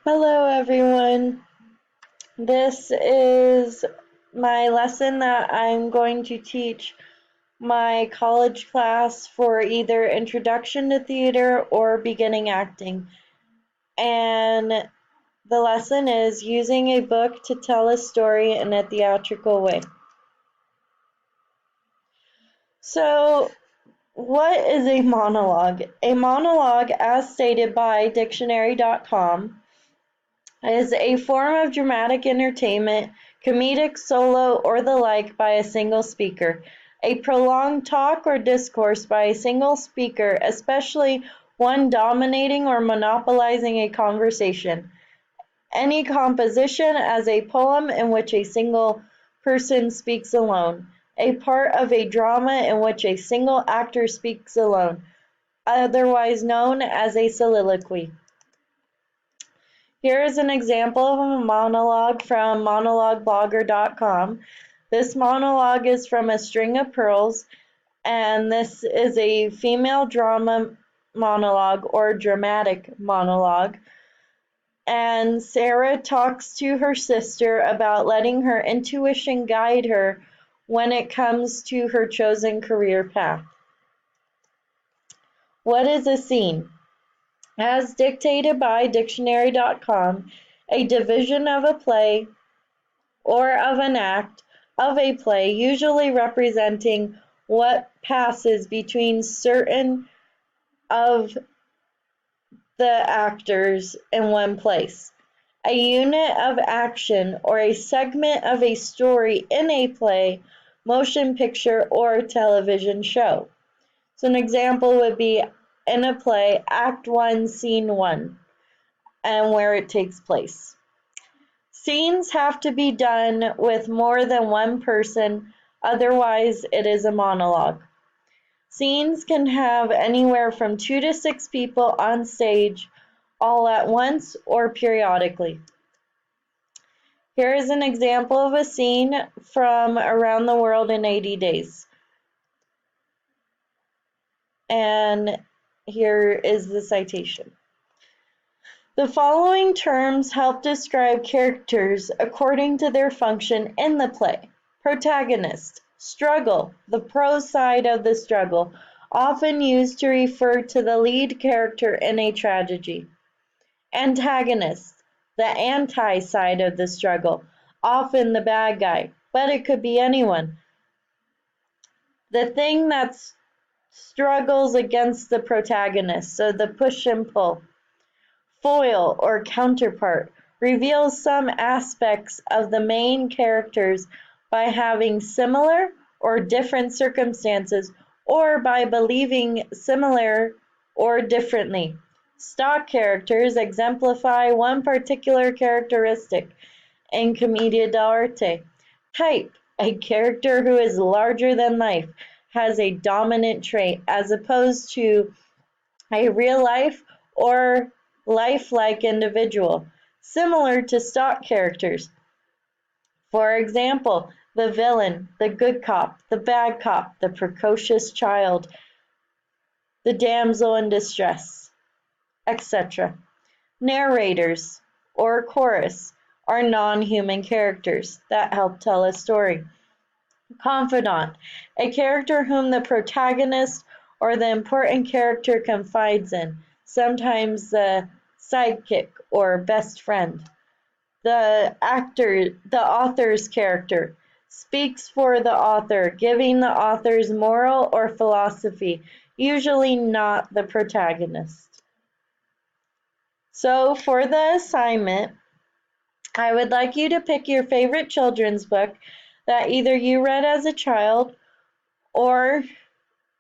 Hello, everyone. This is my lesson that I'm going to teach my college class for either Introduction to Theater or Beginning Acting. And the lesson is using a book to tell a story in a theatrical way. So, what is a monologue? A monologue, as stated by dictionary.com, is a form of dramatic entertainment, comedic, solo, or the like by a single speaker. A prolonged talk or discourse by a single speaker, especially one dominating or monopolizing a conversation. Any composition as a poem in which a single person speaks alone. A part of a drama in which a single actor speaks alone, otherwise known as a soliloquy. Here is an example of a monologue from monologueblogger.com. This monologue is from A String of Pearls, and this is a female drama monologue or dramatic monologue. And Sarah talks to her sister about letting her intuition guide her when it comes to her chosen career path. What is a scene? As dictated by dictionary.com, a division of a play or of an act of a play, usually representing what passes between certain of the actors in one place. A unit of action or a segment of a story in a play, motion picture, or television show. So an example would be in a play, Act 1, Scene 1, and where it takes place. Scenes have to be done with more than one person, otherwise it is a monologue. Scenes can have anywhere from 2 to 6 people on stage all at once or periodically. Here is an example of a scene from Around the World in 80 Days. And here is the citation. The following terms help describe characters according to their function in the play. Protagonist, struggle, the prose side of the struggle, often used to refer to the lead character in a tragedy. Antagonist, the anti side of the struggle, often the bad guy, but it could be anyone. The thing that struggles against the protagonist, so the push and pull. Foil or counterpart reveals some aspects of the main characters by having similar or different circumstances or by believing similar or differently. Stock characters exemplify one particular characteristic in commedia dell'arte. Type, a character who is larger than life, has a dominant trait as opposed to a real life or lifelike individual, similar to stock characters. For example, the villain, the good cop, the bad cop, the precocious child, the damsel in distress, etc. Narrators, or chorus, are non-human characters that help tell a story. Confidant, a character whom the protagonist or the important character confides in, sometimes the sidekick or best friend. The author's character, speaks for the author, giving the author's moral or philosophy, usually not the protagonist. So for the assignment, I would like you to pick your favorite children's book that either you read as a child or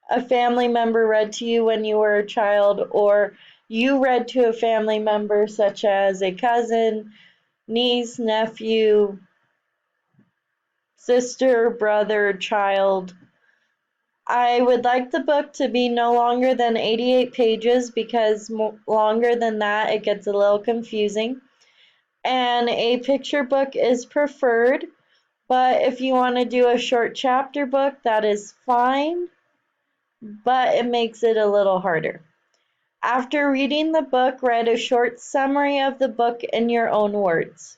a family member read to you when you were a child, or you read to a family member such as a cousin, niece, nephew, sister, brother, child. I would like the book to be no longer than 88 pages because longer than that it gets a little confusing. And a picture book is preferred, but if you want to do a short chapter book, that is fine, but it makes it a little harder. After reading the book, write a short summary of the book in your own words.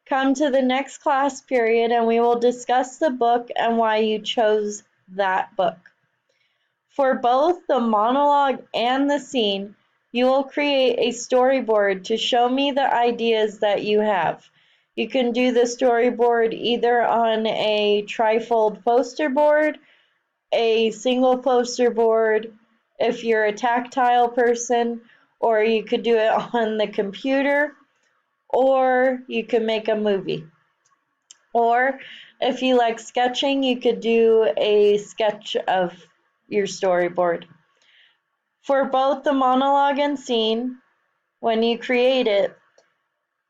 Come to the next class period and we will discuss the book and why you chose that book. For both the monologue and the scene, you will create a storyboard to show me the ideas that you have. You can do the storyboard either on a trifold poster board, a single poster board, if you're a tactile person, or you could do it on the computer, or you could make a movie. Or if you like sketching, you could do a sketch of your storyboard. For both the monologue and scene, when you create it,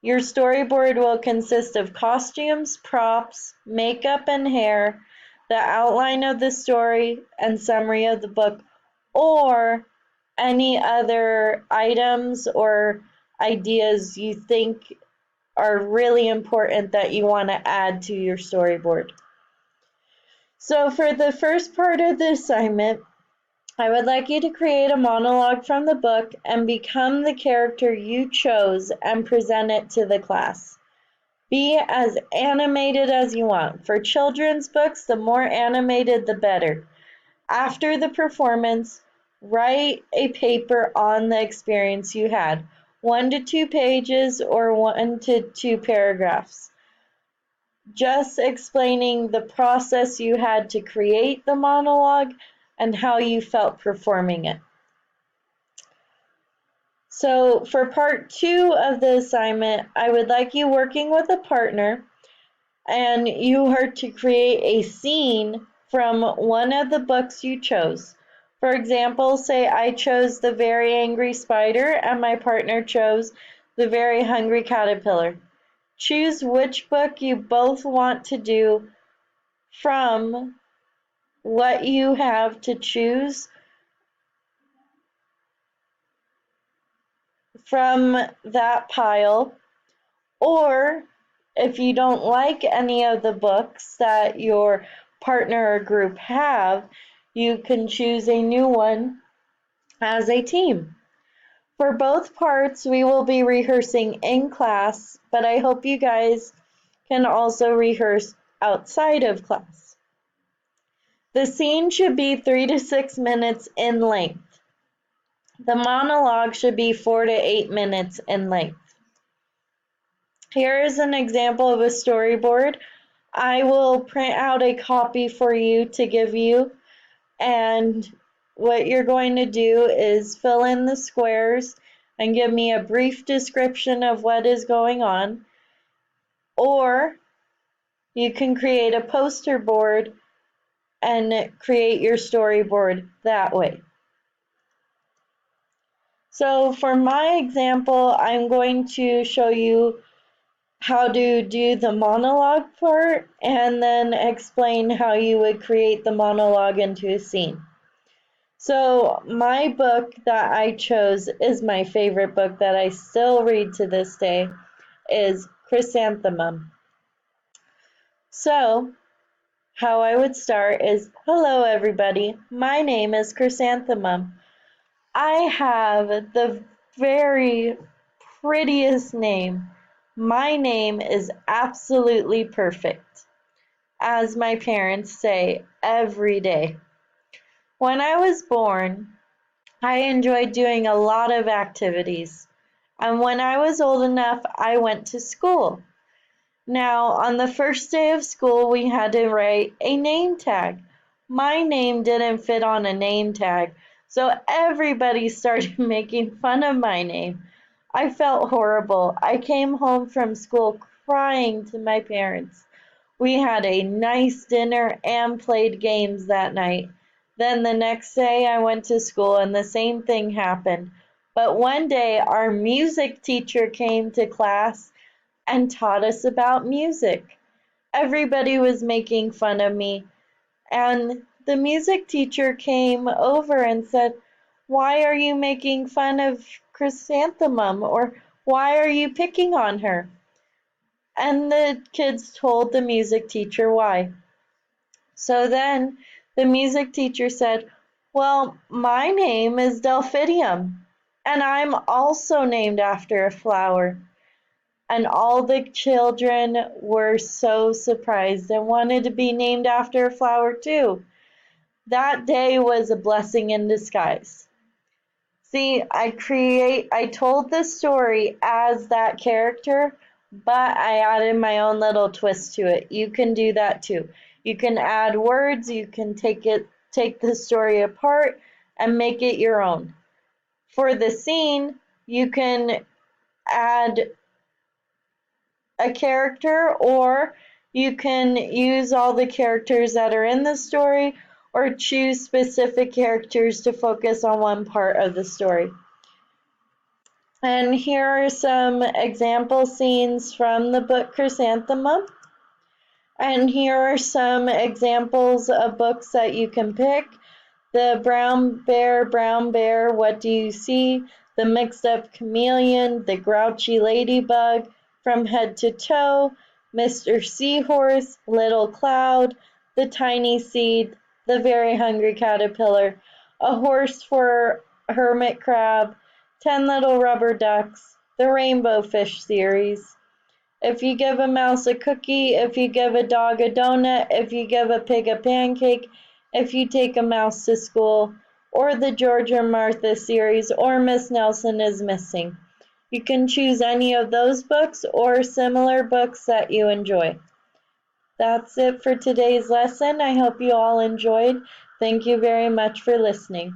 your storyboard will consist of costumes, props, makeup and hair, the outline of the story, and summary of the book, or any other items or ideas you think are really important that you want to add to your storyboard. So for the first part of the assignment, I would like you to create a monologue from the book and become the character you chose and present it to the class. Be as animated as you want. For children's books, the more animated the better. After the performance, write a paper on the experience you had, 1 to 2 pages or 1 to 2 paragraphs, just explaining the process you had to create the monologue and how you felt performing it. So for part 2 of the assignment, I would like you working with a partner, and you are to create a scene from one of the books you chose. For example, say I chose The Very Angry Spider and my partner chose The Very Hungry Caterpillar. Choose which book you both want to do from what you have to choose from that pile, or if you don't like any of the books that your partner or group have, you can choose a new one as a team. For both parts, we will be rehearsing in class, but I hope you guys can also rehearse outside of class. The scene should be 3 to 6 minutes in length. The monologue should be 4 to 8 minutes in length. Here is an example of a storyboard. I will print out a copy for you to give you, and what you're going to do is fill in the squares and give me a brief description of what is going on, or you can create a poster board and create your storyboard that way. So for my example, I'm going to show you how to do the monologue part and then explain how you would create the monologue into a scene. So my book that I chose is my favorite book that I still read to this day, is Chrysanthemum. So how I would start is, hello everybody, my name is Chrysanthemum. I have the very prettiest name. My name is absolutely perfect, as my parents say every day. When I was born, I enjoyed doing a lot of activities, and when I was old enough, I went to school. Now, on the first day of school, we had to write a name tag. My name didn't fit on a name tag, so everybody started making fun of my name. I felt horrible. I came home from school crying to my parents. We had a nice dinner and played games that night. Then the next day I went to school and the same thing happened. But one day our music teacher came to class and taught us about music. Everybody was making fun of me, and the music teacher came over and said, "Why are you making fun of Chrysanthemum?" or "Why are you picking on her?" And the kids told the music teacher why. So then the music teacher said, Well, my name is Delphidium, and I'm also named after a flower. And all the children were so surprised and wanted to be named after a flower too. That day was a blessing in disguise. See, I told the story as that character, but I added my own little twist to it. You can do that too. You can add words, you can take the story apart and make it your own. For the scene, you can add a character, or you can use all the characters that are in the story, or choose specific characters to focus on one part of the story. And here are some example scenes from the book Chrysanthemum. And here are some examples of books that you can pick. The Brown Bear, What Do You See? The Mixed Up Chameleon, The Grouchy Ladybug, From Head to Toe, Mr. Seahorse, Little Cloud, The Tiny Seed, The Very Hungry Caterpillar, A Horse for Hermit Crab, 10 Little Rubber Ducks, the Rainbow Fish series. If you give a mouse a cookie, if you give a dog a donut, if you give a pig a pancake, if you take a mouse to school, or the George and Martha series, or Miss Nelson is Missing. You can choose any of those books or similar books that you enjoy. That's it for today's lesson. I hope you all enjoyed. Thank you very much for listening.